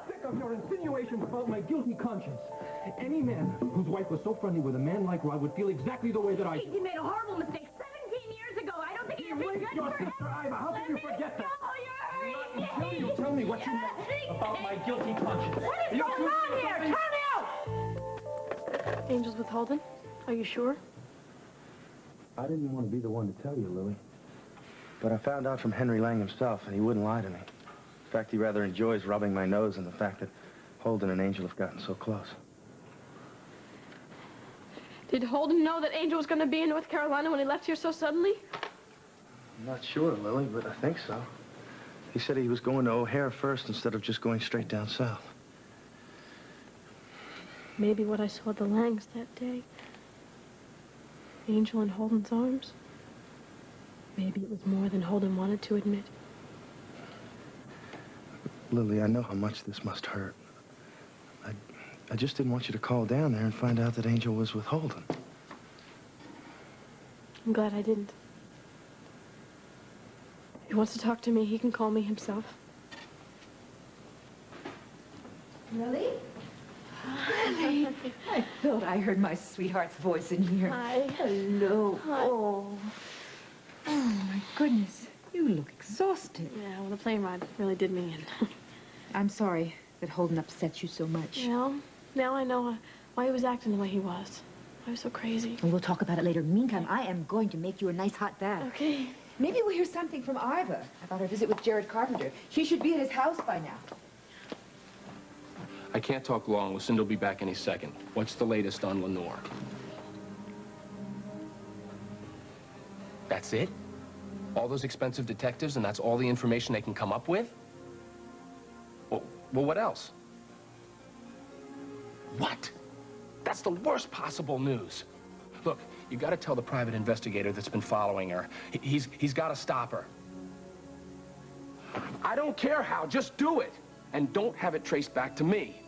Sick of your insinuations about my guilty conscience. Any man whose wife was so friendly with a man like Rod would feel exactly the way that I do. He made a horrible mistake 17 years ago. I don't think he raped your sister, Iva. How can you forget that? Not until you tell me what you know about my guilty conscience. What is going on here? Turn me out! Angel's with Holden? Are you sure? I didn't want to be the one to tell you, Lily. But I found out from Henry Lang himself, and he wouldn't lie to me. In fact, he rather enjoys rubbing my nose in the fact that Holden and Angel have gotten so close. Did Holden know that Angel was going to be in North Carolina when he left here so suddenly? I'm not sure, Lily, but I think so. He said he was going to O'Hare first instead of just going straight down south. Maybe what I saw at the Langs that day. Angel in Holden's arms. Maybe it was more than Holden wanted to admit. Lily, I know how much this must hurt. I just didn't want you to call down there and find out that Angel was with Holden. I'm glad I didn't. If he wants to talk to me, he can call me himself. Lily? Lily. I thought I heard my sweetheart's voice in here. Hi. Hello. Hi. Oh, my goodness. You look exhausted. Yeah, well, the plane ride really did me in. I'm sorry that Holden upset you so much. Well, now I know why he was acting the way he was. I was so crazy. And we'll talk about it later. Meantime, I am going to make you a nice hot bath. Okay. Maybe we'll hear something from Iva about her visit with Jared Carpenter. She should be at his house by now. I can't talk long. Lucinda will be back any second. What's the latest on Lenore? That's it? All those expensive detectives, and that's all the information they can come up with? Well, what else? What? That's the worst possible news. Look, you got to tell the private investigator that's been following her. He's got to stop her. I don't care how. Just do it. And don't have it traced back to me.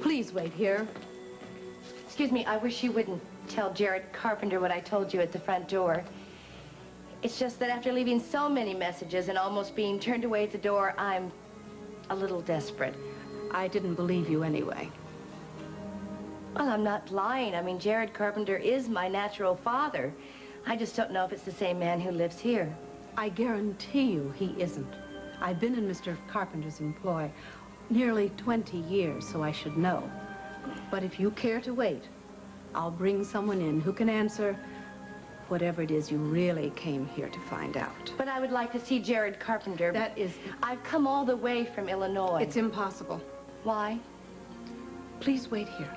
Please wait here. Excuse me, I wish you wouldn't tell Jared Carpenter what I told you at the front door. It's just that after leaving so many messages and almost being turned away at the door, I'm a little desperate. I didn't believe you anyway. Well, I'm not lying. I mean, Jared Carpenter is my natural father. I just don't know if it's the same man who lives here. I guarantee you he isn't. I've been in Mr. Carpenter's employ nearly 20 years, so I should know. But if you care to wait, I'll bring someone in who can answer whatever it is you really came here to find out. But I would like to see Jared Carpenter. That is... I've come all the way from Illinois. It's impossible. Why? Please wait here.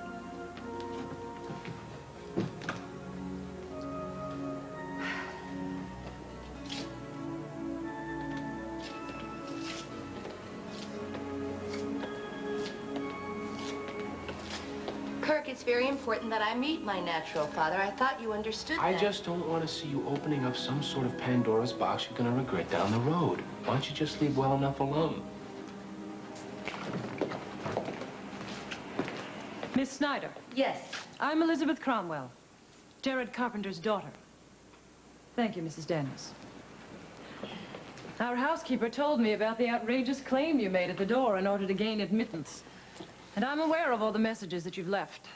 Kirk, it's very important that I meet my natural father. I thought you understood that. I just don't want to see you opening up some sort of Pandora's box you're going to regret down the road. Why don't you just leave well enough alone? Miss Snyder. Yes. I'm Elizabeth Cromwell, Jared Carpenter's daughter. Thank you, Mrs. Daniels. Our housekeeper told me about the outrageous claim you made at the door in order to gain admittance. And I'm aware of all the messages that you've left.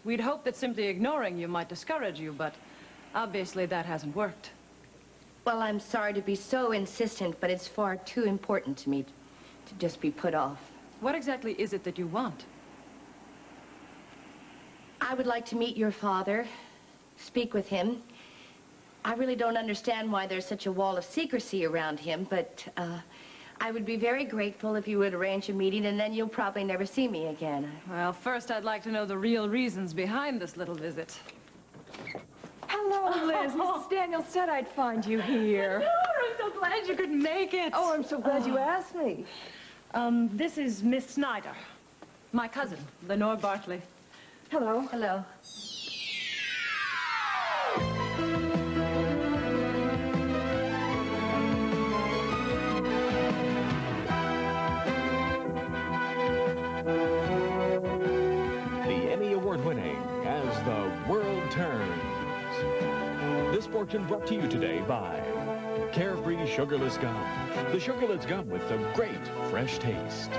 We'd hoped that simply ignoring you might discourage you, but obviously that hasn't worked. Well, I'm sorry to be so insistent, but it's far too important to me to just be put off. What exactly is it that you want? I would like to meet your father, speak with him. I really don't understand why there's such a wall of secrecy around him, but I would be very grateful if you would arrange a meeting, and then you'll probably never see me again. Well, first I'd like to know the real reasons behind this little visit. Hello, Liz. Mrs. Daniels said I'd find you here. I'm so glad you could make it. Oh, I'm so glad you asked me. This is Miss Snyder, my cousin, Lenore Bartley. Hello. Hello. The Emmy Award-winning As the World Turns. This fortune brought to you today by carefree, sugarless gum. The sugarless gum with the great, fresh taste.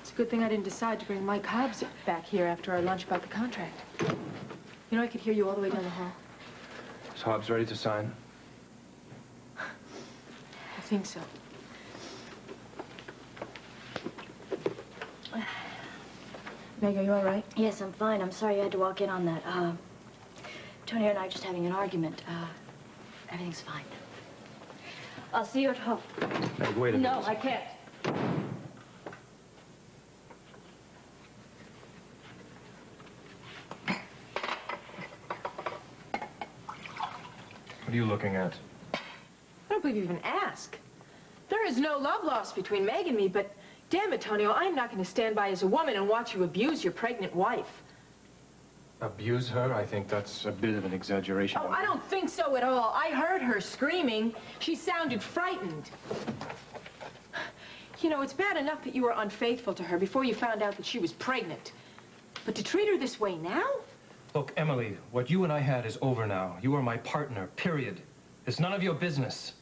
It's a good thing I didn't decide to bring Mike Hobbs back here after our lunch about the contract. You know, I could hear you all the way down the hall. Is Hobbs ready to sign? I think so. Meg, are you all right? Yes, I'm fine. I'm sorry you had to walk in on that. Tony and I are just having an argument. Everything's fine. I'll see you at home. Meg, wait a minute. No, I can't. What are you looking at? I don't believe you even asked. There is no love lost between Meg and me, but damn it, Tonio, I'm not going to stand by as a woman and watch you abuse your pregnant wife. Abuse her? I think that's a bit of an exaggeration. Oh, I don't think so at all. I heard her screaming. She sounded frightened. You know, it's bad enough that you were unfaithful to her before you found out that she was pregnant. But to treat her this way now? Look, Emily, what you and I had is over now. You are my partner, period. It's none of your business.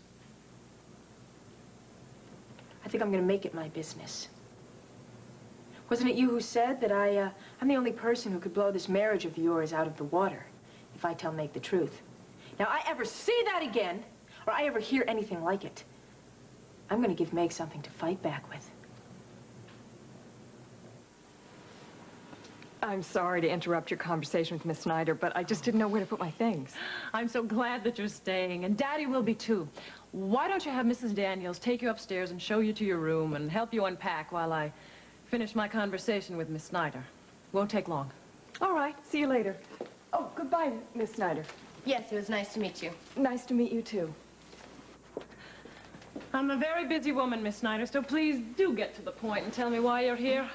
I think I'm going to make it my business. Wasn't it you who said that I'm the only person who could blow this marriage of yours out of the water if I tell Meg the truth? Now, I ever see that again, or I ever hear anything like it, I'm going to give Meg something to fight back with. I'm sorry to interrupt your conversation with Miss Snyder, but I just didn't know where to put my things. I'm so glad that you're staying, and Daddy will be too. Why don't you have Mrs. Daniels take you upstairs and show you to your room and help you unpack while I finish my conversation with Miss Snyder? Won't take long. All right, see you later. Oh, goodbye, Miss Snyder. Yes, it was nice to meet you. Nice to meet you, too. I'm a very busy woman, Miss Snyder, so please do get to the point and tell me why you're here.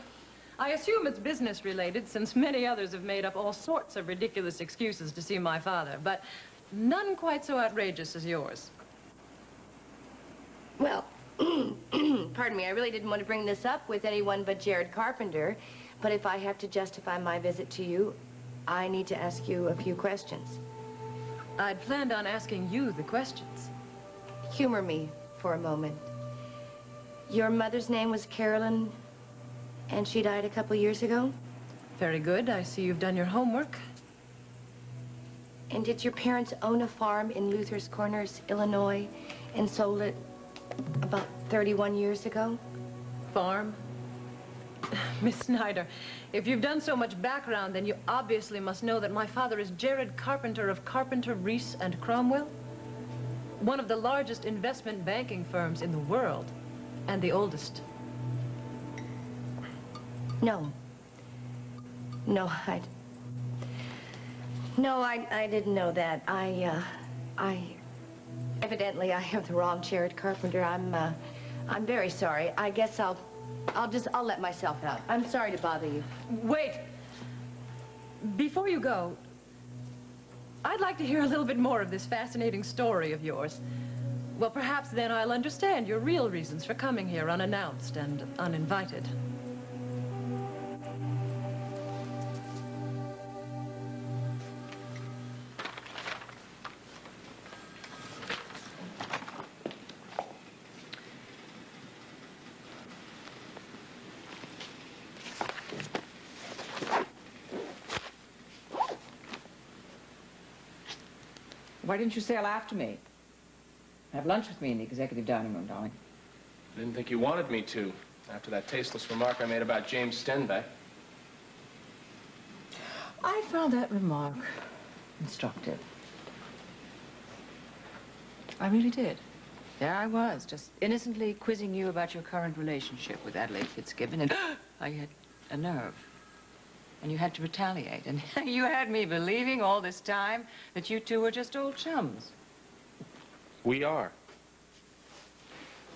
I assume it's business-related, since many others have made up all sorts of ridiculous excuses to see my father, but none quite so outrageous as yours. Well, pardon me, I really didn't want to bring this up with anyone but Jared Carpenter, but if I have to justify my visit to you, I need to ask you a few questions. I'd planned on asking you the questions. Humor me for a moment. Your mother's name was Carolyn, and she died a couple years ago? Very good. I see you've done your homework. And did your parents own a farm in Luther's Corners, Illinois, and sold it about 31 years ago? Farm? Miss Snyder, if you've done so much background, then you obviously must know that my father is Jared Carpenter of Carpenter, Reese, and Cromwell, one of the largest investment banking firms in the world, and the oldest. No. No, I didn't know that. Evidently I have the wrong Jared Carpenter. I'm very sorry. I guess I'll let myself out. I'm sorry to bother you. Wait. Before you go, I'd like to hear a little bit more of this fascinating story of yours. Well, perhaps then I'll understand your real reasons for coming here unannounced and uninvited. Why didn't you sail after me? Have lunch with me in the executive dining room, darling. I didn't think you wanted me to, after that tasteless remark I made about James Stenbeck. I found that remark instructive. I really did. There I was, just innocently quizzing you about your current relationship with Adelaide Fitzgibbon, and I had a nerve. And you had to retaliate, and you had me believing all this time that you two were just old chums. We are.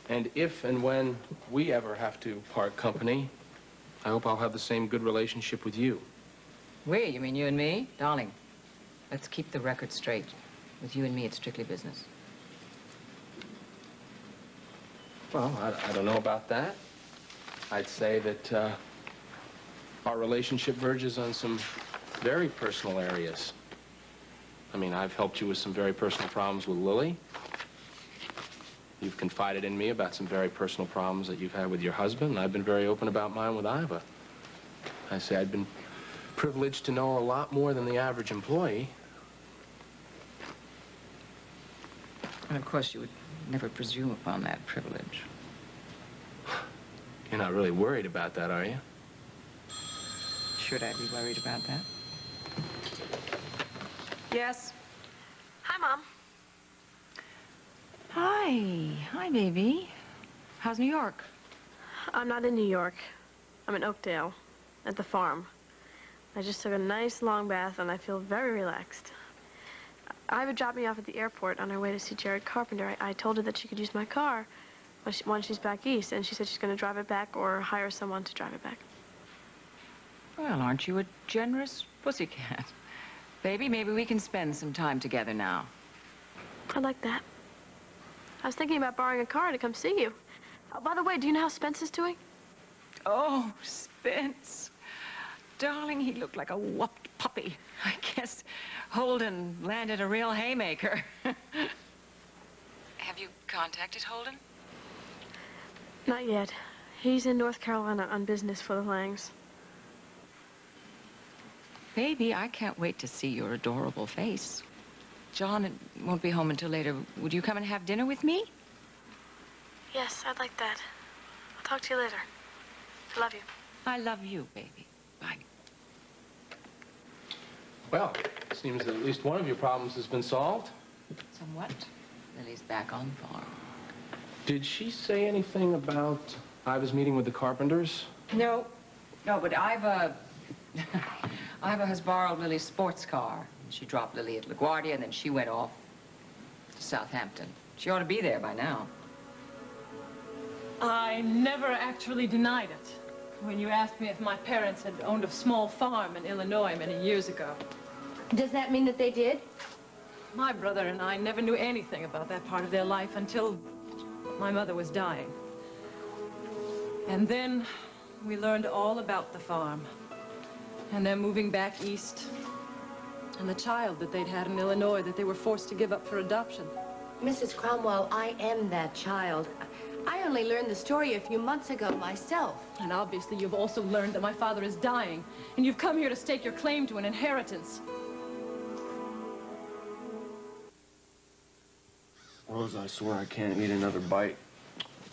And if and when we ever have to part company, I hope I'll have the same good relationship with you. We? You mean you and me? Darling, let's keep the record straight. With you and me, it's strictly business. Well, I don't know about that. I'd say that our relationship verges on some very personal areas. I mean, I've helped you with some very personal problems with Lily. You've confided in me about some very personal problems that you've had with your husband, and I've been very open about mine with Iva. I say I've been privileged to know a lot more than the average employee. And of course, you would never presume upon that privilege. You're not really worried about that, are you? Should I be worried about that? Yes? Hi, Mom. Hi. Hi, baby. How's New York? I'm not in New York. I'm in Oakdale, at the farm. I just took a nice long bath and I feel very relaxed. Iva dropped me off at the airport on her way to see Jared Carpenter. I told her that she could use my car when she's back east, and she said she's going to drive it back or hire someone to drive it back. Well, aren't you a generous pussycat? Baby, maybe we can spend some time together now. I'd like that. I was thinking about borrowing a car to come see you. Oh, by the way, do you know how Spence is doing? Oh, Spence. Darling, he looked like a whooped puppy. I guess Holden landed a real haymaker. Have you contacted Holden? Not yet. He's in North Carolina on business for the Langs. Baby, I can't wait to see your adorable face. John won't be home until later. Would you come and have dinner with me? Yes, I'd like that. I'll talk to you later. I love you. I love you, baby. Bye. Well, it seems that at least one of your problems has been solved. Somewhat. Lily's back on farm. Did she say anything about Iva's meeting with the Carpenters? No. No, but Iva has borrowed Lily's sports car. She dropped Lily at LaGuardia, and then she went off to Southampton. She ought to be there by now. I never actually denied it when you asked me if my parents had owned a small farm in Illinois many years ago. Does that mean that they did? My brother and I never knew anything about that part of their life until my mother was dying. And then we learned all about the farm and their moving back east and the child that they'd had in Illinois that they were forced to give up for adoption. Mrs. Cromwell, I am that child. I only learned the story a few months ago myself. And obviously you've also learned that my father is dying, and you've come here to stake your claim to an inheritance. Rose, I swear I can't eat another bite.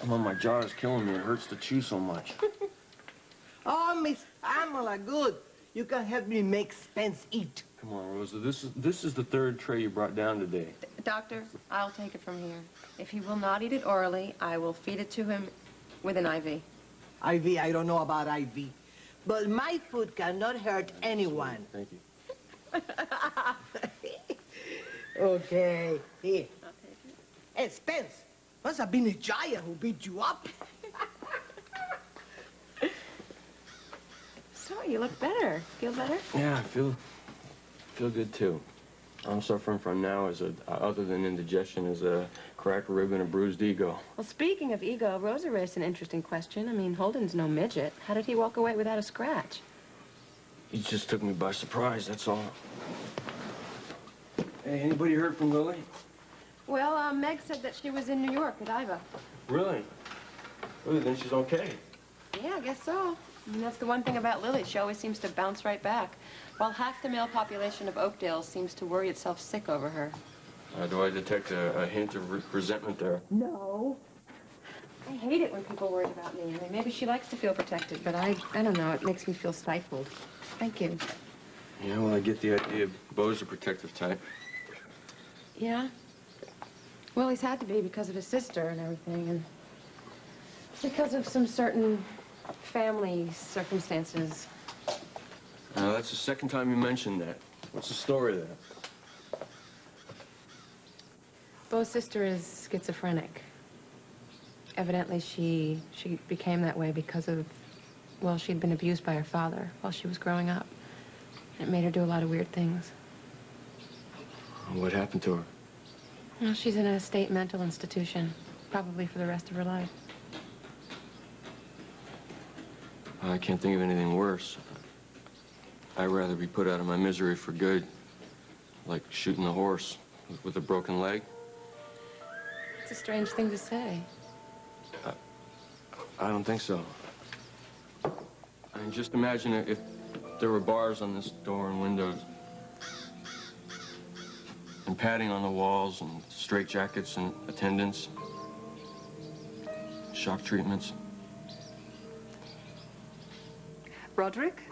My jaw is killing me. It hurts to chew so much. Oh, Miss Pamela, good. You can help me make Spence eat. Come on, Rosa. This is the third tray you brought down today. Doctor, I'll take it from here. If he will not eat it orally, I will feed it to him with an IV. IV, I don't know about IV. But my food cannot hurt anyone. Thank you. Okay, here. Hey, Spence, must have been a giant who beat you up. So, you look better. Feel better? Yeah, I feel good, too. I'm suffering from now, other than indigestion, is a cracked rib and a bruised ego. Well, speaking of ego, Rosa raised an interesting question. I mean, Holden's no midget. How did he walk away without a scratch? He just took me by surprise, that's all. Hey, anybody heard from Lily? Well, Meg said that she was in New York with Iva. Really? Really, then she's okay. Yeah, I guess so. I mean, that's the one thing about Lily. She always seems to bounce right back, while half the male population of Oakdale seems to worry itself sick over her. Do I detect a hint of resentment there? No. I hate it when people worry about me. I mean, maybe she likes to feel protected, but I don't know. It makes me feel stifled. Thank you. Yeah, well, I get the idea. Beau's a protective type. Yeah? Well, he's had to be because of his sister and everything, and because of some certain family circumstances. Now, that's the second time you mentioned that. What's the story there? Beau's sister is schizophrenic. Evidently, she became that way because of, well, she'd been abused by her father while she was growing up. It made her do a lot of weird things. What happened to her? Well, she's in a state mental institution, probably for the rest of her life. I can't think of anything worse. I'd rather be put out of my misery for good, like shooting a horse with a broken leg. It's a strange thing to say. I don't think so. I mean, just imagine if there were bars on this door and windows, and padding on the walls, and straitjackets and attendants, shock treatments. Roderick?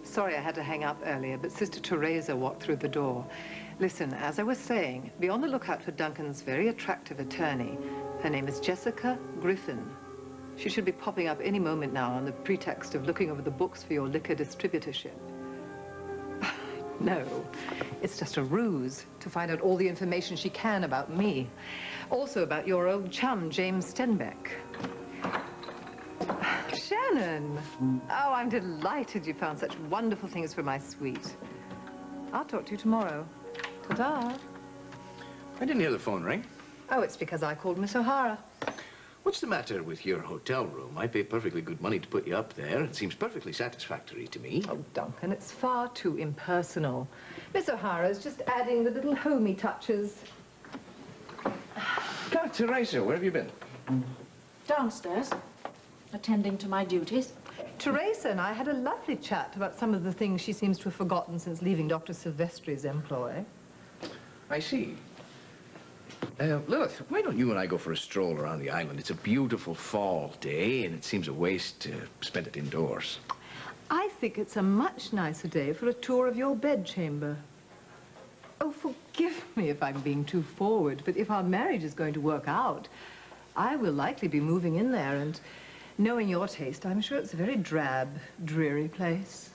Sorry I had to hang up earlier, but Sister Teresa walked through the door. Listen, as I was saying, be on the lookout for Duncan's very attractive attorney. Her name is Jessica Griffin. She should be popping up any moment now on the pretext of looking over the books for your liquor distributorship. No, it's just a ruse to find out all the information she can about me. Also about your old chum, James Stenbeck. Shannon! Oh, I'm delighted you found such wonderful things for my suite. I'll talk to you tomorrow. Ta-ta. I didn't hear the phone ring. Oh, it's because I called Miss O'Hara. What's the matter with your hotel room? I pay perfectly good money to put you up there. It seems perfectly satisfactory to me. Oh, Duncan, it's far too impersonal. Miss O'Hara's just adding the little homey touches. Oh, Teresa, where have you been? Downstairs, attending to my duties. Teresa and I had a lovely chat about some of the things she seems to have forgotten since leaving Dr. Silvestri's employ. I see. Lilith, why don't you and I go for a stroll around the island? It's a beautiful fall day, and it seems a waste to spend it indoors. I think it's a much nicer day for a tour of your bedchamber. Oh, forgive me if I'm being too forward, but if our marriage is going to work out, I will likely be moving in there, and knowing your taste, I'm sure it's a very drab, dreary place.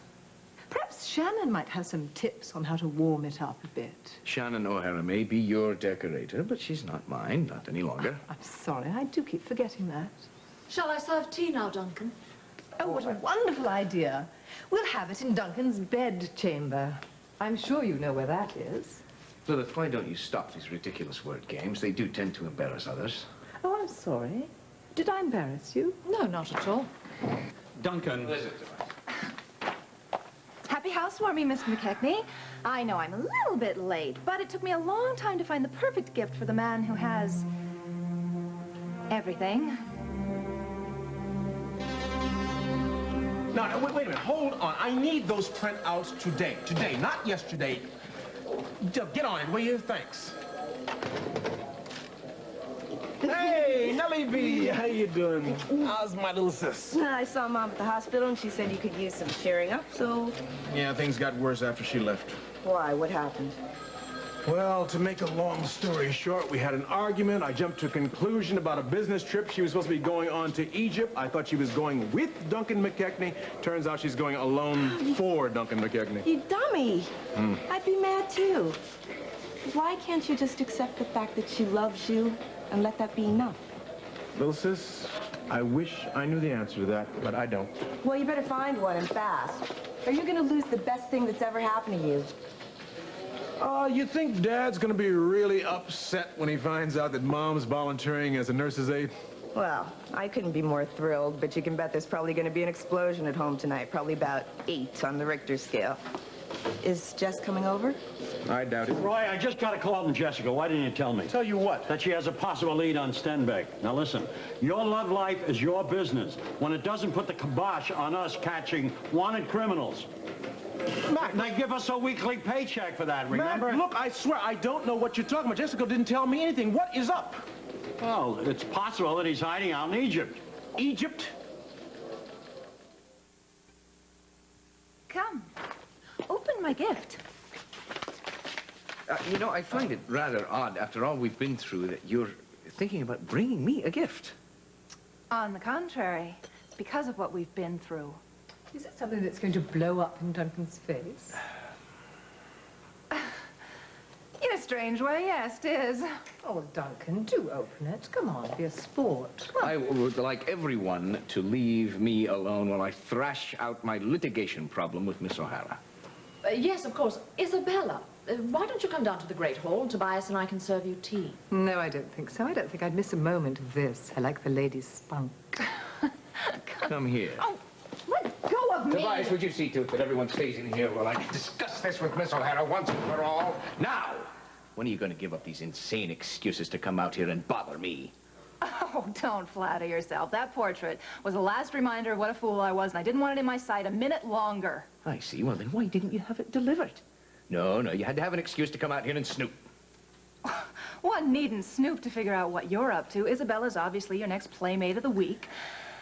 Perhaps Shannon might have some tips on how to warm it up a bit. Shannon O'Hara may be your decorator, but she's not mine, not any longer. I'm sorry, I do keep forgetting that. Shall I serve tea now, Duncan? Oh, what a wonderful idea. We'll have it in Duncan's bedchamber. I'm sure you know where that is. Lilith, why don't you stop these ridiculous word games? They do tend to embarrass others. Oh, I'm sorry. Did I embarrass you? No, not at all. Duncan. Happy housewarming, Miss McKechnie. I know I'm a little bit late, but it took me a long time to find the perfect gift for the man who has everything. No, wait a minute. Hold on. I need those printouts today. Today, not yesterday. Get on it, will you? Thanks. Hey, Nellie B, how you doing? How's my little sis? I saw Mom at the hospital, and she said you could use some cheering up, so... Yeah, things got worse after she left. Why? What happened? Well, to make a long story short, we had an argument. I jumped to a conclusion about a business trip she was supposed to be going on to Egypt. I thought she was going with Duncan McKechnie. Turns out she's going alone for Duncan McKechnie. You dummy! I'd be mad, too. Why can't you just accept the fact that she loves you and let that be enough? Little sis, I wish I knew the answer to that, but I don't. Well, you better find one, and fast. Or you're gonna lose the best thing that's ever happened to you. You think Dad's gonna be really upset when he finds out that Mom's volunteering as a nurse's aide? Well, I couldn't be more thrilled, but you can bet there's probably gonna be an explosion at home tonight, probably about 8 on the Richter scale. Is Jess coming over? I doubt it. Roy, I just got a call from Jessica. Why didn't you tell me? Tell you what? That she has a possible lead on Stenbeck. Now listen, your love life is your business when it doesn't put the kibosh on us catching wanted criminals. Mac, they give us a weekly paycheck for that, remember? Mac, look, I swear, I don't know what you're talking about. Jessica didn't tell me anything. What is up? Well, it's possible that he's hiding out in Egypt. Egypt? Come. Open my gift. You know, I find it rather odd, after all we've been through, that you're thinking about bringing me a gift. On the contrary, because of what we've been through. Is it something that's going to blow up in Duncan's face? In a strange way, yes, it is. Oh, Duncan, do open it. Come on, be a sport. I would like everyone to leave me alone while I thrash out my litigation problem with Miss O'Hara. Yes, of course. Isabella, why don't you come down to the Great Hall? Tobias and I can serve you tea. No, I don't think so. I don't think I'd miss a moment of this. I like the lady's spunk. Come here. Oh, go of me! Tobias, would you see to it that everyone stays in here while I discuss this with Miss O'Hara once and for all? Now! When are you going to give up these insane excuses to come out here and bother me? Oh, don't flatter yourself. That portrait was the last reminder of what a fool I was, and I didn't want it in my sight a minute longer. I see. Well, then why didn't you have it delivered? No, you had to have an excuse to come out here and snoop. One needn't snoop to figure out what you're up to. Isabella's obviously your next playmate of the week.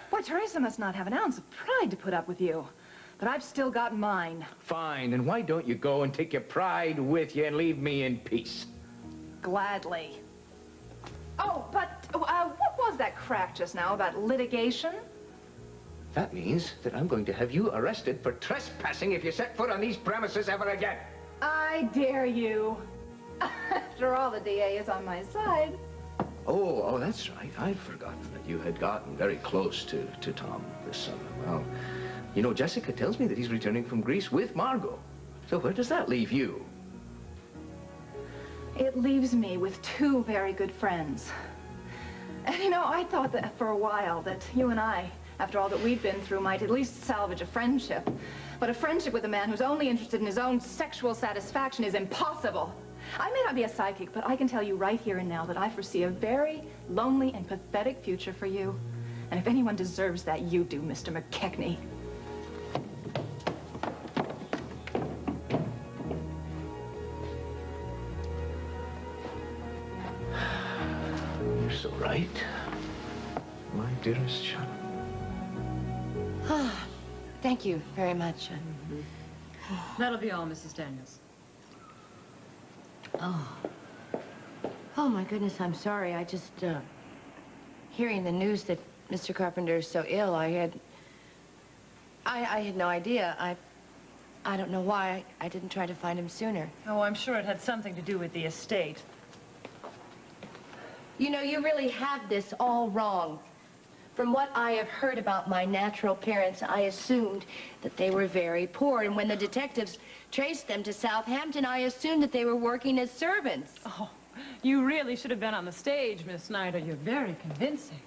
Boy, Teresa must not have an ounce of pride to put up with you. But I've still got mine. Fine, then why don't you go and take your pride with you and leave me in peace? Gladly. Oh, but what was that crack just now about litigation? That means that I'm going to have you arrested for trespassing if you set foot on these premises ever again. I dare you. After all, the DA is on my side. Oh, that's right. I'd forgotten that you had gotten very close to Tom this summer. Well, you know, Jessica tells me that he's returning from Greece with Margot. So where does that leave you? It leaves me with two very good friends. And, you know, I thought that for a while that you and I, after all that we've been through, might at least salvage a friendship. But a friendship with a man who's only interested in his own sexual satisfaction is impossible. I may not be a psychic, but I can tell you right here and now that I foresee a very lonely and pathetic future for you. And if anyone deserves that, you do, Mr. McKechnie. You're so right, my dearest child. Thank you very much. That'll be all, Mrs. Daniels. Oh, my goodness, I'm sorry. I just, hearing the news that Mr. Carpenter is so ill, I had no idea. I don't know why I didn't try to find him sooner. Oh, I'm sure it had something to do with the estate. You know, you really have this all wrong. From what I have heard about my natural parents, I assumed that they were very poor. And when the detectives traced them to Southampton, I assumed that they were working as servants. Oh, you really should have been on the stage, Miss Snyder. You're very convincing.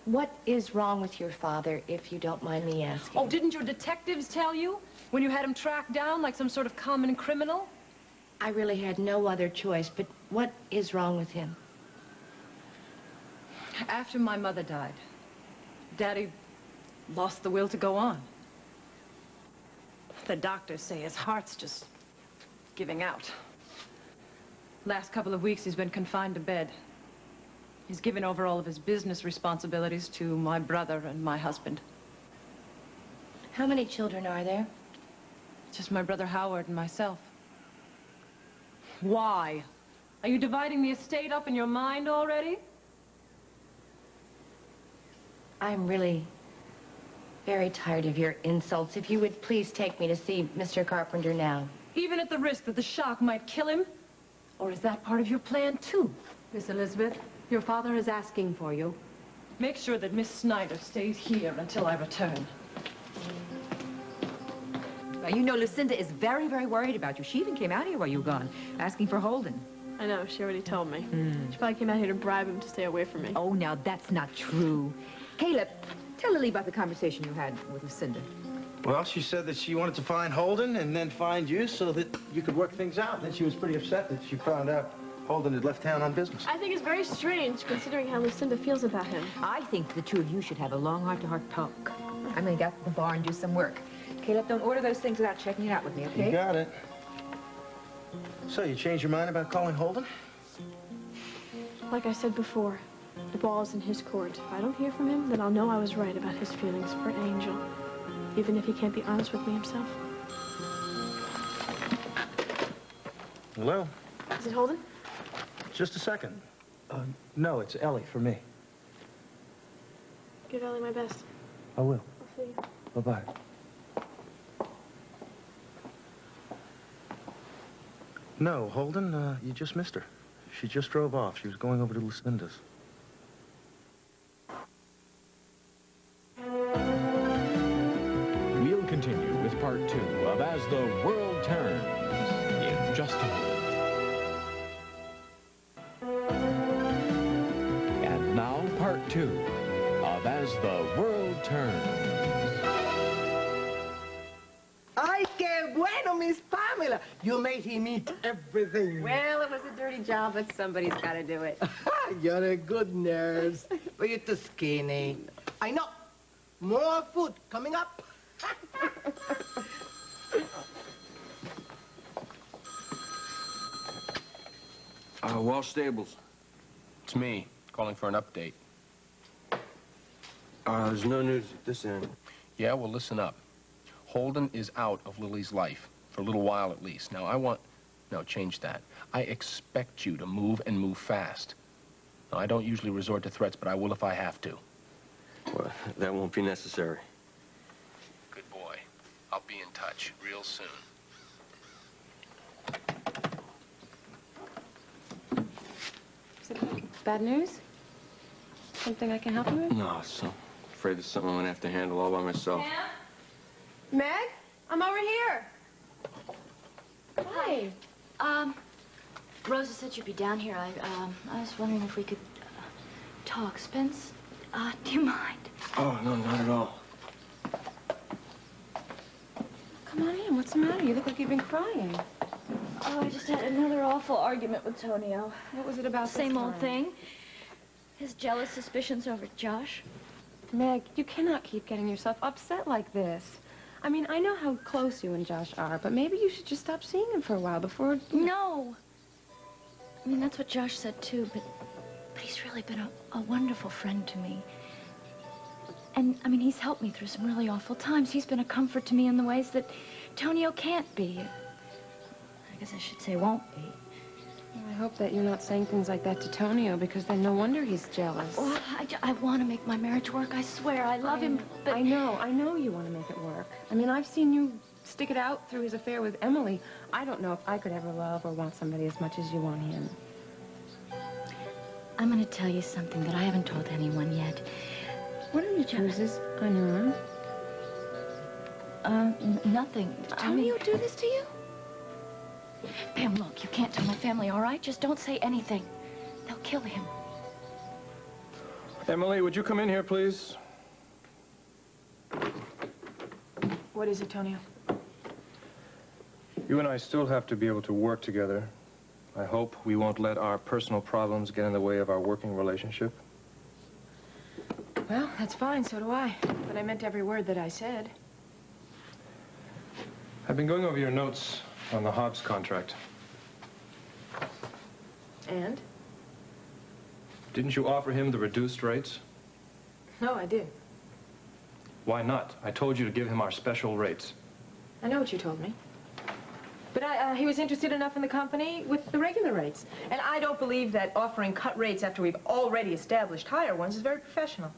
What is wrong with your father, if you don't mind me asking? Oh, didn't your detectives tell you when you had him tracked down like some sort of common criminal? I really had no other choice, but what is wrong with him? After my mother died, Daddy lost the will to go on. The doctors say his heart's just giving out. Last couple of weeks, he's been confined to bed. He's given over all of his business responsibilities to my brother and my husband. How many children are there? Just my brother Howard and myself. Why? Are you dividing the estate up in your mind already? I'm really very tired of your insults. If you would please take me to see Mr. Carpenter now. Even at the risk that the shock might kill him? Or is that part of your plan, too? Miss Elizabeth, your father is asking for you. Make sure that Miss Snyder stays here until I return. Now, you know, Lucinda is very, very worried about you. She even came out here while you were gone, asking for Holden. I know, she already told me. She probably came out here to bribe him to stay away from me. Oh, now, that's not true. Caleb, tell Lily about the conversation you had with Lucinda. Well, she said that she wanted to find Holden and then find you so that you could work things out. Then she was pretty upset that she found out Holden had left town on business. I think it's very strange, considering how Lucinda feels about him. I think the two of you should have a long heart-to-heart talk. I'm going to get to the bar and do some work. Caleb, don't order those things without checking it out with me, okay? You got it. So, you changed your mind about calling Holden? Like I said before, the ball is in his court. If I don't hear from him, then I'll know I was right about his feelings for Angel, even if he can't be honest with me himself. Hello? Is it Holden? Just a second. No, it's Ellie for me. Give Ellie my best. I will. I'll see you. Bye-bye. No, Holden, you just missed her. She just drove off. She was going over to Lucinda's. We'll continue with part 2 of As the World Turns in just a moment. 2 of As the World Turns. Ay, qué bueno, Miss Pamela. You made him eat everything. Well, it was a dirty job, but somebody's got to do it. You're a good nurse. But you're too skinny. I know. More food coming up. Walsh Stables. It's me, calling for an update. There's no news at this end. Yeah, well, listen up. Holden is out of Lily's life, for a little while at least. Now, no, change that. I expect you to move and move fast. Now, I don't usually resort to threats, but I will if I have to. Well, that won't be necessary. Good boy. I'll be in touch real soon. Is it bad news? Something I can help you with? No, so afraid it's something I'm gonna have to handle all by myself. Meg, I'm over here. Hi. Rosa said you'd be down here. I was wondering if we could talk. Spence, do you mind? Oh, no, not at all. Come on in. What's the matter? You look like you've been crying. Oh, I just had another awful argument with Tonio. What was it about this Same old time? thing. His jealous suspicions over Josh. Meg, you cannot keep getting yourself upset like this. I mean, I know how close you and Josh are, but maybe you should just stop seeing him for a while before... No! I mean, that's what Josh said, too, but he's really been a wonderful friend to me. And, I mean, he's helped me through some really awful times. He's been a comfort to me in the ways that Tonio can't be. I guess I should say won't be. Well, I hope that you're not saying things like that to Tonio, because then no wonder he's jealous. Well, I want to make my marriage work, I swear. I love him, but... I know you want to make it work. I mean, I've seen you stick it out through his affair with Emily. I don't know if I could ever love or want somebody as much as you want him. I'm going to tell you something that I haven't told anyone yet. What are you Bruises on your arm? Nothing. Did Tonio do this to you? Pam, look, you can't tell my family, all right? Just don't say anything. They'll kill him. Emily, would you come in here, please? What is it, Tonio? You and I still have to be able to work together. I hope we won't let our personal problems get in the way of our working relationship. Well, that's fine, so do I. But I meant every word that I said. I've been going over your notes on the Hobbs contract. And? Didn't you offer him the reduced rates? No, I did. Why not? I told you to give him our special rates. I know what you told me. But he was interested enough in the company with the regular rates. And I don't believe that offering cut rates after we've already established higher ones is very professional.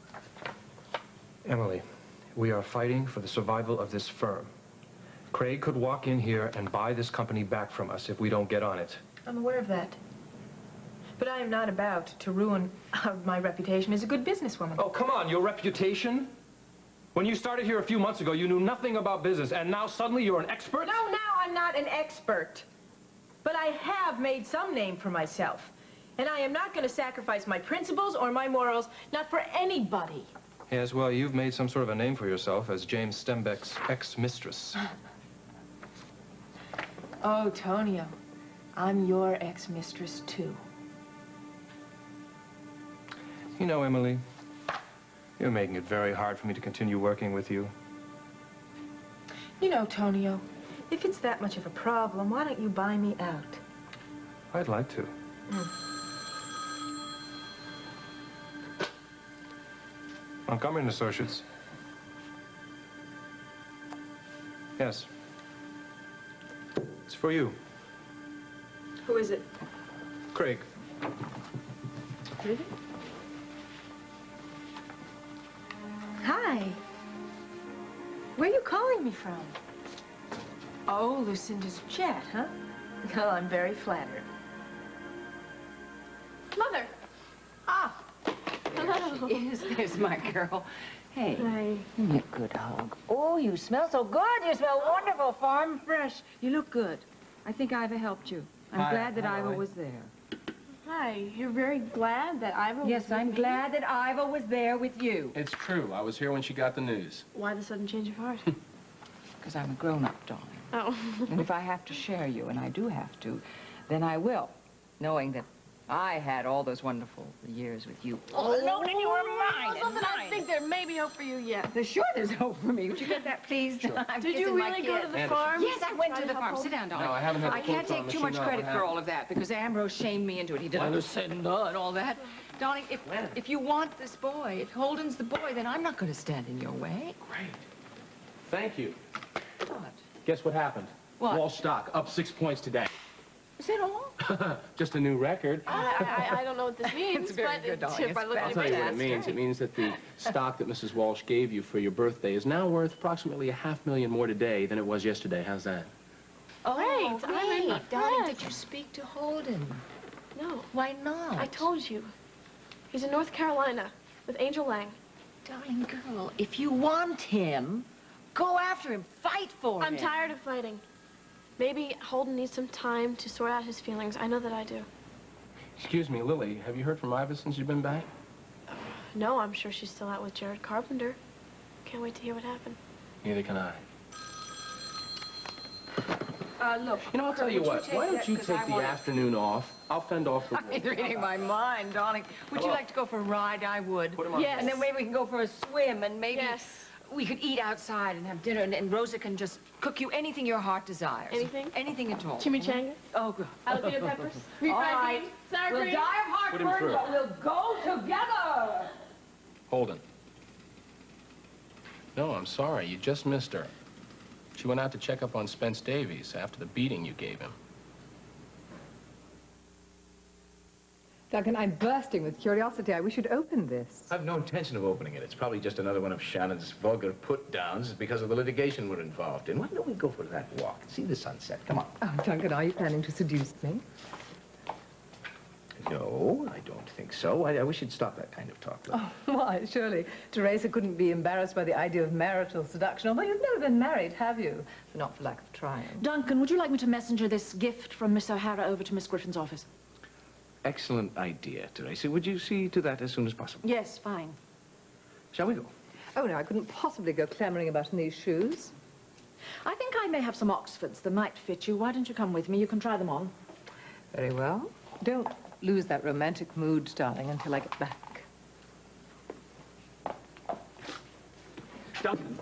Emily, we are fighting for the survival of this firm. Craig could walk in here and buy this company back from us if we don't get on it. I'm aware of that. But I am not about to ruin my reputation as a good businesswoman. Oh, come on, your reputation? When you started here a few months ago, you knew nothing about business, and now suddenly you're an expert? No, now I'm not an expert. But I have made some name for myself. And I am not going to sacrifice my principles or my morals, not for anybody. Yes, well, you've made some sort of a name for yourself as James Stembeck's ex-mistress. Oh, Tonio, I'm your ex-mistress, too. You know, Emily, you're making it very hard for me to continue working with you. You know, Tonio, if it's that much of a problem, why don't you buy me out? I'd like to. Montgomery and Associates. Yes. It's for you. Who is it? Craig. Really? Hi. Where are you calling me from? Oh, Lucinda's jet, huh? Well, I'm very flattered. Mother! Ah! Hello. There's my girl. Hey. Hi. Give me a good hug. Oh, you smell so good. You smell wonderful, farm fresh. You look good. I think Iva helped you. I'm glad that Iva was there. Hi, you're very glad that Iva was Yes, I'm glad that Iva was there with you. It's true. I was here when she got the news. Why the sudden change of heart? Because I'm a grown-up, darling. Oh. And if I have to share you, and I do have to, then I will, knowing that I had all those wonderful years with you. Oh, no, then you were mine. Listen, I think there may be hope for you yet. Sure, there's hope for me. Would you get that, please? Sure. I'm Did you kissing my really go to kid. the farm? Yes, I went to the farm. Sit down, darling. No, I haven't had the I can't full take too farm. much She know credit what for all happened. of that because Ambrose shamed me into it. He did understand and all that. Darling, if you want this boy, if Holden's the boy, then I'm not going to stand in your way. Great. Thank you. What? Guess what happened? What? Wall stock up 6 points today. Is that all? Just a new record. I don't know what this means, It's very but good, darling. if I look I'll at tell you what it it, means. It means that the stock that Mrs. Walsh gave you for your birthday is now worth approximately $500,000 more today than it was yesterday. How's that? Oh, Great. great. Darling, did you speak to Holden? No. Why not? I told you. He's in North Carolina with Angel Lang. Darling girl, if you want him, go after him. Fight for him. I'm tired of fighting. Maybe Holden needs some time to sort out his feelings. I know that I do. Excuse me, Lily, have you heard from Iva since you've been back? No, I'm sure she's still out with Jared Carpenter. Can't wait to hear what happened. Neither can I. Look, You know, I'll tell you would what. take Why don't that? you 'Cause take I the wanna- afternoon off? I'll fend off the He's reading my mind, darling. Would you Hello. like to go for a ride? I would. Put him on. Yes. And then maybe we can go for a swim, and maybe Yes. we could eat outside and have dinner, and Rosa can just cook you anything your heart desires. Anything? Anything at all. Chimichanga? Oh, good. Jalapeno peppers? All right. Sour We'll cream? die of Put him heartburn, through. but we'll go together. Holden. No, I'm sorry. You just missed her. She went out to check up on Spence Davies after the beating you gave him. Duncan, I'm bursting with curiosity. I wish you'd open this. I've no intention of opening it. It's probably just another one of Shannon's vulgar put-downs because of the litigation we're involved in. Why don't we go for that walk and see the sunset? Come on. Oh, Duncan, are you planning to seduce me? No, I don't think so. I wish you'd stop that kind of talk. Look. Oh, why, surely Teresa couldn't be embarrassed by the idea of marital seduction, although you've never been married, have you? Not for lack of trying. Duncan, would you like me to messenger this gift from Miss O'Hara over to Miss Griffin's office? Excellent idea, Teresa. Would you see to that as soon as possible? Yes, fine. Shall we go? Oh, no, I couldn't possibly go clambering about in these shoes. I think I may have some Oxfords that might fit you. Why don't you come with me? You can try them on. Very well. Don't lose that romantic mood, darling, until I get back. Duncan,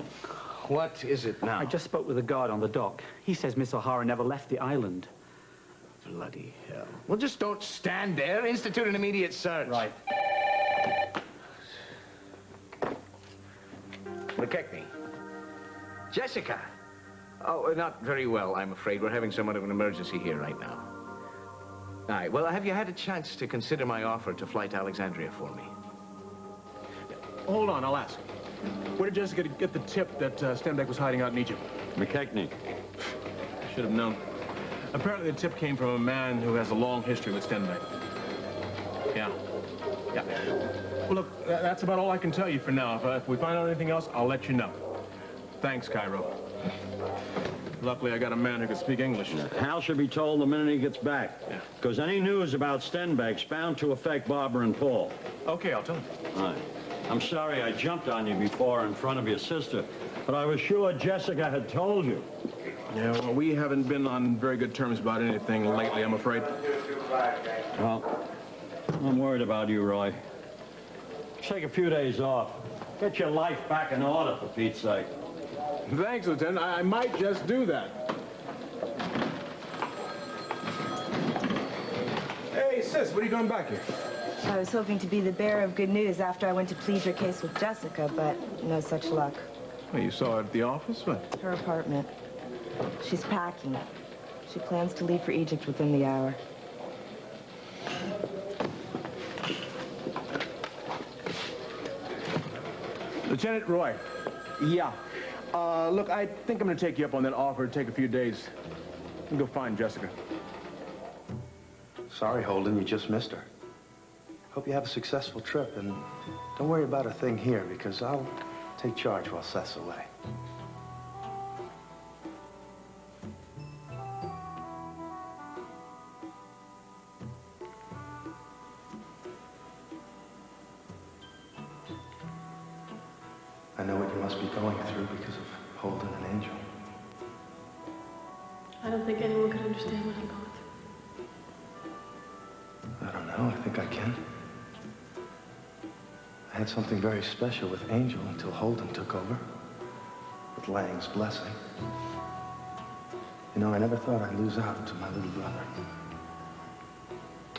What is it now? I just spoke with the guard on the dock. He says Miss O'Hara never left the island. Bloody hell. Well, just don't stand there. Institute an immediate search. Right. McKechnie. Jessica. Oh, not very well, I'm afraid. We're having somewhat of an emergency here right now. All right, well, have you had a chance to consider my offer to fly to Alexandria for me? Hold on, I'll ask. Where did Jessica get the tip that Stenbeck was hiding out in Egypt? McKechnie. Should have known. Apparently the tip came from a man who has a long history with Stenbeck. Yeah. Yeah. Well, look, that's about all I can tell you for now. If we find out anything else, I'll let you know. Thanks, Cairo. Luckily, I got a man who can speak English. Hal should be told the minute he gets back. Yeah. Because any news about Stenbeck's bound to affect Barbara and Paul. Okay, I'll tell him. All right. I'm sorry I jumped on you before in front of your sister, but I was sure Jessica had told you. Yeah, well, we haven't been on very good terms about anything lately, I'm afraid. Well, I'm worried about you, Roy. Take a few days off. Get your life back in order, for Pete's sake. Thanks, Lieutenant. I might just do that. Hey, sis, what are you doing back here? I was hoping to be the bearer of good news after I went to plead your case with Jessica, but no such luck. Well, you saw her at the office? What? Her apartment. She's packing. She plans to leave for Egypt within the hour. Lieutenant Roy. Yeah. Look, I think I'm going to take you up on that offer to take a few days. And go find Jessica. Sorry, Holden, you just missed her. Hope you have a successful trip, and don't worry about a thing here, because I'll take charge while Seth's away. I know what you must be going through because of Holden and Angel. I don't think anyone could understand what I'm going through. I don't know. I think I can. I had something very special with Angel until Holden took over. With Lang's blessing. You know, I never thought I'd lose out to my little brother.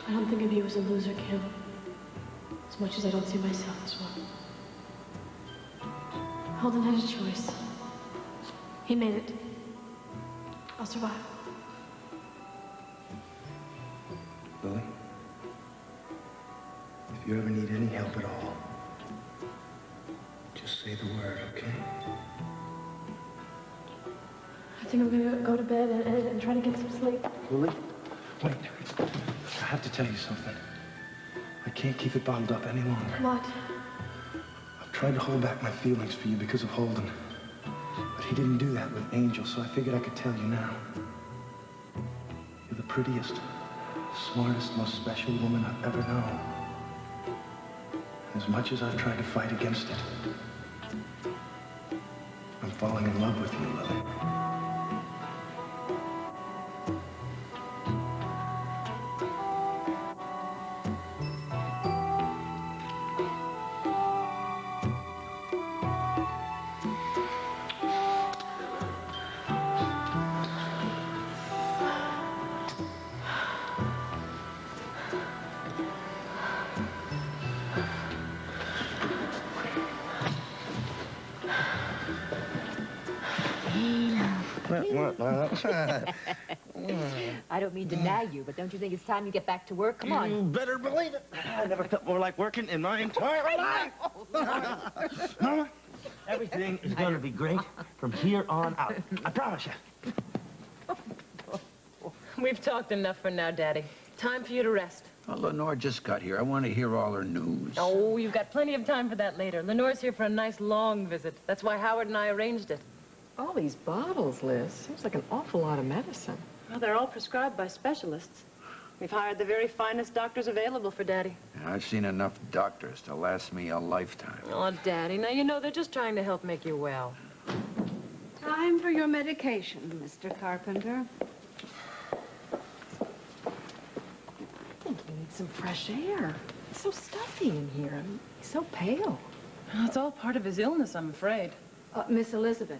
I don't think of you as a loser, Kim. As much as I don't see myself as one. Holden had a choice. He made it. I'll survive. Lily, if you ever need any help at all, just say the word, okay? I think I'm gonna go to bed and try to get some sleep. Lily, wait. I have to tell you something. I can't keep it bottled up any longer. What? I've tried to hold back my feelings for you because of Holden. But he didn't do that with Angel, so I figured I could tell you now. You're the prettiest, smartest, most special woman I've ever known. And as much as I've tried to fight against it, I'm falling in love with you, Lily. I don't mean to nag you, but don't you think it's time you get back to work? Come on. You better believe it. I never felt more like working in my entire life. Mama, everything is going to be great from here on out. I promise you. We've talked enough for now, Daddy. Time for you to rest. Well, Lenore just got here. I want to hear all her news. Oh, you've got plenty of time for that later. Lenore's here for a nice long visit. That's why Howard and I arranged it. All these bottles, Liz. Seems like an awful lot of medicine. Well, they're all prescribed by specialists. We've hired the very finest doctors available for Daddy. Yeah, I've seen enough doctors to last me a lifetime. Oh, Daddy, now you know they're just trying to help make you well. Time for your medication, Mr. Carpenter. I think you need some fresh air. It's so stuffy in here. I mean, he's so pale. Well, it's all part of his illness, I'm afraid. Miss Elizabeth,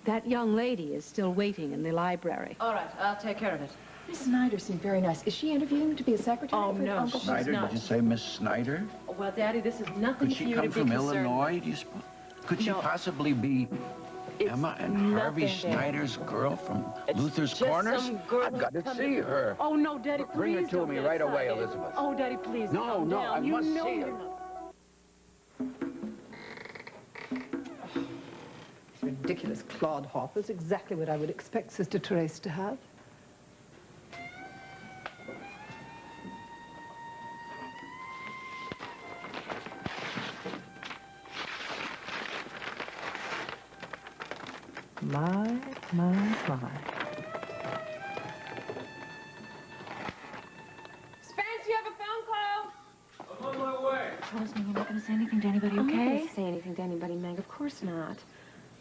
that young lady is still waiting in the library. All right, I'll take care of it. Miss Snyder seemed very nice. Is she interviewing to be a secretary? Oh, for no, Uncle she's Snyder? not. Did you say Miss Snyder? Well, Daddy, this is nothing Could for she you come to be from concerned Illinois, with. do you suppose? Could she No. possibly be It's Emma and Harvey nothing, Daddy. Snyder's girl from It's Luther's just Corners? some girl I've got to who's see coming. her. Oh, no, Daddy, please Bring her to don't me get right away, excited. Elizabeth. Oh, Daddy, please No, calm no, down. I You must know see you're her. not- These ridiculous clodhoppers, exactly what I would expect Sister Therese to have. My. Spence, you have a phone call? I'm on my way. Promise me you're not going to say anything to anybody, I'm not okay? going to say anything to anybody, Meg. Of course not.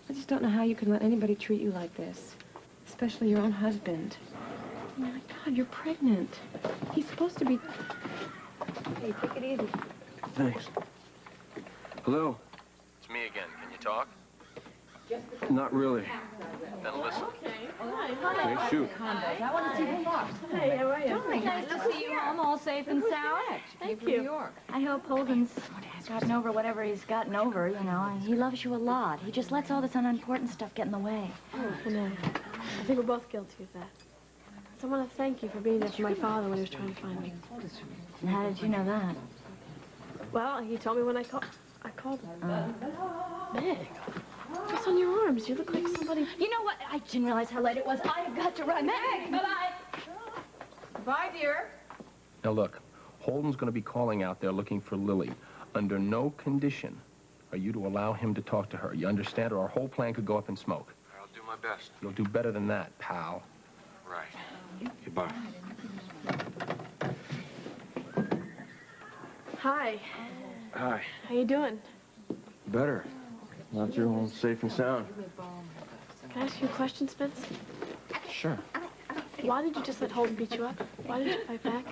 I just don't know how you can let anybody treat you like this. Especially your own husband. Oh, my God, you're pregnant. He's supposed to be... Hey, take it easy. Thanks. Hello? It's me again. Can you talk? Not really. Then listen. Okay, shoot. I want to see the loft. Hey, how are you? Darling, nice to see you home all safe and sound. Thank From you. New York. I hope Holden's gotten over whatever he's gotten over, you know. He loves you a lot. He just lets all this unimportant stuff get in the way. Oh, no. I think we're both guilty of that. So I want to thank you for being there for my father when he was trying to find me. And how did you know that? Well, he told me when I called him. Meg, what's on your arms? You look like somebody... You know what? I didn't realize how late it was. I've got to run. Meg! Bye-bye. Bye, dear. Now, look, Holden's going to be calling out there looking for Lily. Under no condition are you to allow him to talk to her. You understand? Or our whole plan could go up in smoke. I'll do my best. You'll do better than that, pal. Right. Goodbye. Hi. Hi. How you doing? Better. Not you're home safe and sound. Can I ask you a question, Spence? Sure. Why did you just let Holden beat you up? Why did you fight back?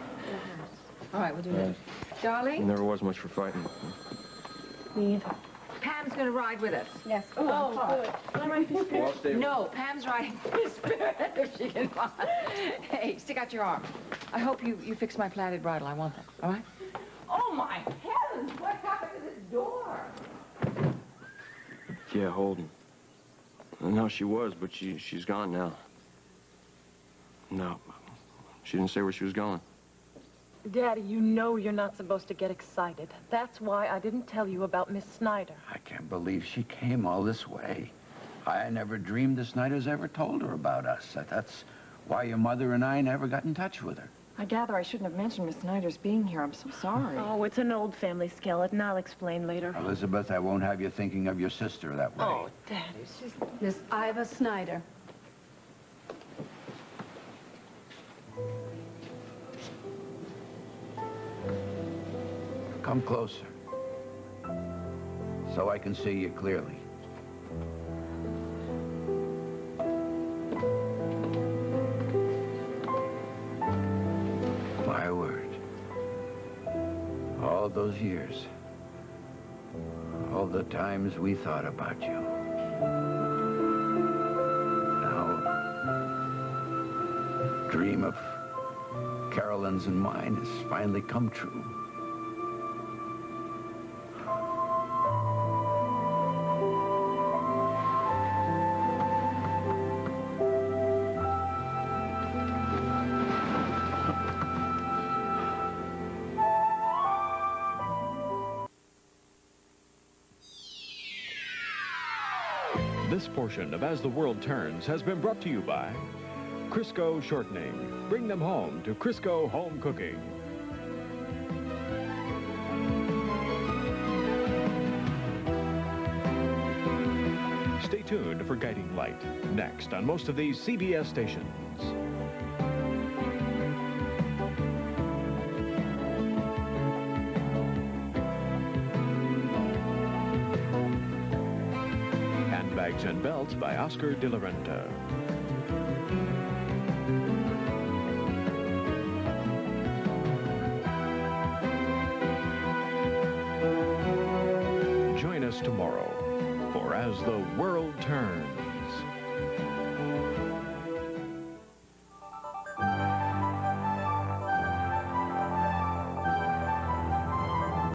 All right, we'll do that. Darling? Never was much for fighting. Me either. Pam's going to ride with us. Yes. Oh, good. Can I ride this Well, I'll stay with No, Pam's riding with Spirit if she can ride. Hey, stick out your arm. I hope you fix my plaited bridle. I want that, all right? Oh, my heavens! What happened to this door? Yeah, Holden. No, she was, but she's gone now. No, she didn't say where she was going. Daddy, you know you're not supposed to get excited. That's why I didn't tell you about Miss Snyder. I can't believe she came all this way. I never dreamed the Snyders ever told her about us. That's why your mother and I never got in touch with her. I gather I shouldn't have mentioned Miss Snyder's being here. I'm so sorry. Oh, it's an old family skeleton. I'll explain later. Elizabeth, I won't have you thinking of your sister that way. Oh, Daddy. Miss Iva Snyder. Come closer, so I can see you clearly. My word. All those years, all the times we thought about you. Now, dream of Carolyn's and mine has finally come true. This portion of As the World Turns has been brought to you by Crisco Shortening. Bring them home to Crisco Home Cooking. Stay tuned for Guiding Light, next on most of these CBS stations. Handbags and Belts by Oscar de la Renta. Join us tomorrow for As the World Turns.